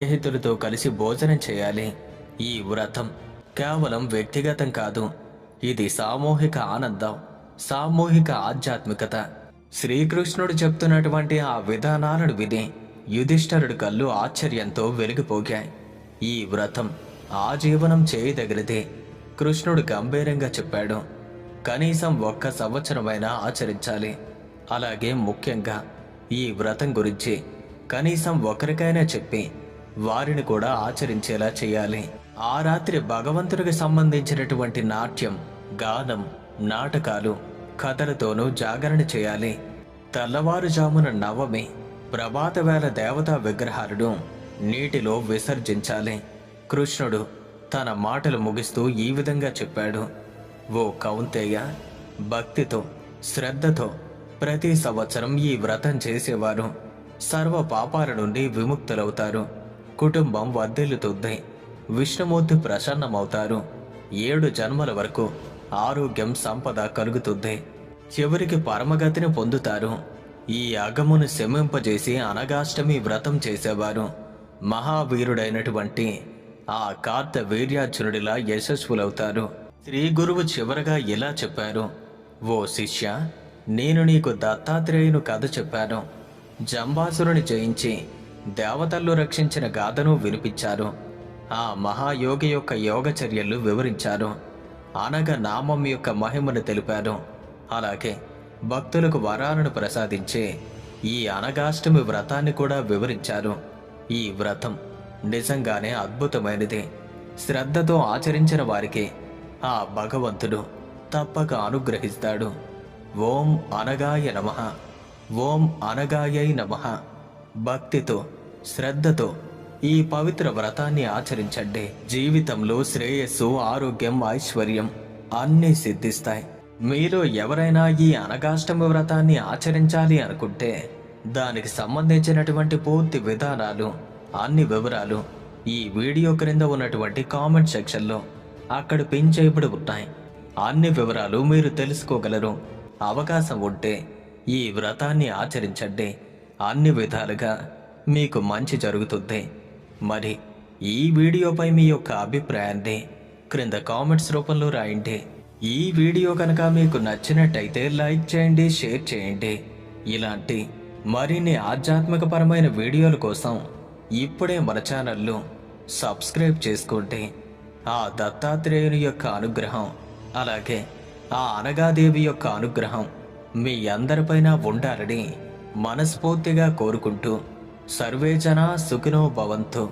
స్నేహితులతో కలిసి భోజనం చేయాలి. ఈ వ్రతం కేవలం వ్యక్తిగతం కాదు, ఇది సామూహిక ఆనందం, సామూహిక ఆధ్యాత్మికత. శ్రీకృష్ణుడు చెప్తున్నటువంటి ఆ విధానాలను విని యుధిష్ఠరుడి కళ్ళు ఆశ్చర్యంతో వెలిగిపోగాయి. ఈ వ్రతం ఆజీవనం చేయదగినదే. కృష్ణుడు గంభీరంగా చెప్పాడు. కనీసం 1 సంవత్సరమైనా ఆచరించాలి. అలాగే ముఖ్యంగా ఈ వ్రతం గురించి కనీసం ఒకరికైనా చెప్పి వారిని కూడా ఆచరించేలా చేయాలి. ఆ రాత్రి భగవంతుడికి సంబంధించినటువంటి నాట్యం, గానం, నాటకాలు, కథలతోనూ జాగరణ చేయాలి. తెల్లవారుజామున నవమి ప్రభాతవేళ దేవతా విగ్రహాలను నీటిలో విసర్జించాలి. కృష్ణుడు తన మాటలు ముగిస్తూ ఈ విధంగా చెప్పాడు. ఓ కౌంతేయ, భక్తితో, శ్రద్ధతో ప్రతి సంవత్సరం ఈ వ్రతం చేసేవారు సర్వ పాపాల నుండి విముక్తులవుతారు. కుటుంబం వర్ధిల్లుతుంది. విష్ణుమూర్తి ప్రసన్నమవుతారు. 7 జన్మల వరకు ఆరోగ్యం, సంపద కలుగుతుంది. చివరికి పరమగతిని పొందుతారు. ఈ అగమును శమింపజేసి అనగాష్టమి వ్రతం చేసేవారు మహావీరుడైనటువంటి ఆ కార్తవీర్యార్జునుడిలా యశస్వులవుతారు. శ్రీ గురువు చివరగా ఇలా చెప్పారు. ఓ శిష్య, నేను నీకు దత్తాత్రేయుని కథ చెప్పాను. జంబాసురుని జయించి దేవతల్లో రక్షించిన గాథను వినిపించారు. ఆ మహాయోగి యొక్క యోగచర్యలు వివరించారు. అనగ నామం యొక్క మహిమను తెలిపారు. అలాగే భక్తులకు వరాలను ప్రసాదించే ఈ అనగాష్టమి వ్రతాన్ని కూడా వివరించారు. ఈ వ్రతం నిజంగానే అద్భుతమైనది. శ్రద్ధతో ఆచరించిన వారికి ఆ భగవంతుడు తప్పక అనుగ్రహిస్తాడు. ఓం అనగాయ నమః, ఓం అనగాయై నమః. భక్తితో, శ్రద్ధతో ఈ పవిత్ర వ్రతాన్ని ఆచరించండి. జీవితంలో శ్రేయస్సు, ఆరోగ్యం, ఐశ్వర్యం అన్నీ సిద్ధిస్తాయి. మీరు ఎవరైనా ఈ అనగాష్టమి వ్రతాన్ని ఆచరించాలి అనుకుంటే దానికి సంబంధించినటువంటి పూర్తి విధానాలు, అన్ని వివరాలు ఈ వీడియో క్రింద ఉన్నటువంటి కామెంట్ సెక్షన్లో అక్కడ పిన్ చేయబడి ఉన్నాయి. అన్ని వివరాలు మీరు తెలుసుకోగలరు. అవకాశం ఉంటే ఈ వ్రతాన్ని ఆచరించండి. అన్ని విధాలుగా మీకు మంచి జరుగుతుంది. మరి ఈ వీడియోపై మీ యొక్క అభిప్రాయాన్ని క్రింద కామెంట్స్ రూపంలో రాయండి. ఈ వీడియో కనుక మీకు నచ్చినట్టయితే లైక్ చేయండి, షేర్ చేయండి. ఇలాంటి మరిన్ని ఆధ్యాత్మికపరమైన వీడియోల కోసం ఇప్పుడే మన ఛానల్ను సబ్స్క్రైబ్ చేసుకోండి. ఆ దత్తాత్రేయుని యొక్క అనుగ్రహం, అలాగే ఆ అనగాదేవి యొక్క అనుగ్రహం మీ అందరిపైన ఉండాలని మనస్ఫూర్తిగా కోరుకుంటూ సర్వే జనా సుఖినో భవంతు.